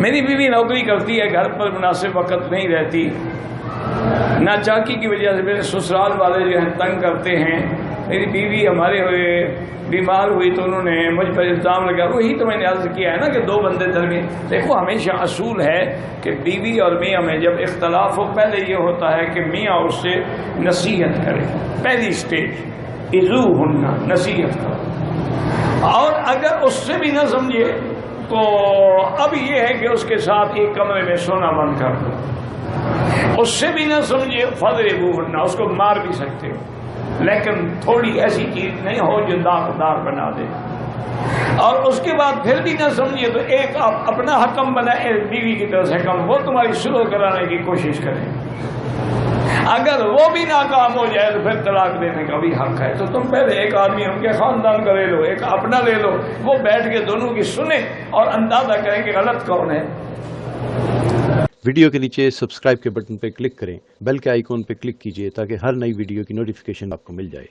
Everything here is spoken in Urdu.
میری بیوی نوکری کرتی ہے، گھر پر مناسب وقت نہیں رہتی، ناچاکی کی وجہ سے میرے سسرال والے جو ہیں تنگ کرتے ہیں۔ میری بیوی ہمارے ہوئے بیمار ہوئی تو انہوں نے مجھ پر الزام لگا۔ وہی تو میں نے عرض کیا ہے نا کہ دو بندے درمیان، دیکھو ہمیشہ اصول ہے کہ بیوی اور میاں میں جب اختلاف ہو، پہلے یہ ہوتا ہے کہ میاں اس سے نصیحت کرے، پہلی سٹیج اذوہن، نصیحت کرو، اور اگر اس سے بھی نہ سمجھے تو اب یہ ہے کہ اس کے ساتھ ایک کمرے میں سونا بند کر دو، اس سے بھی نہ سمجھے فضربوہن، اس کو مار بھی سکتے ہو، لیکن تھوڑی ایسی چیز نہیں ہو جو داغدار بنا دے، اور اس کے بعد پھر بھی نہ سمجھے تو ایک آپ اپنا حکم بنائے بیوی کی طرف سے حکم، وہ تمہاری سلو کرانے کی کوشش کرے، اگر وہ بھی ناکام ہو جائے تو پھر طلاق دینے کا بھی حق ہے۔ تو تم پہلے ایک آدمی ان کے خاندان کا لے لو، ایک اپنا لے لو، وہ بیٹھ کے دونوں کی سنیں اور اندازہ کریں کہ غلط کون ہے۔ ویڈیو کے نیچے سبسکرائب کے بٹن پہ کلک کریں، بیل کے آئیکن پہ کلک کیجئے تاکہ ہر نئی ویڈیو کی نوٹیفیکیشن آپ کو مل جائے۔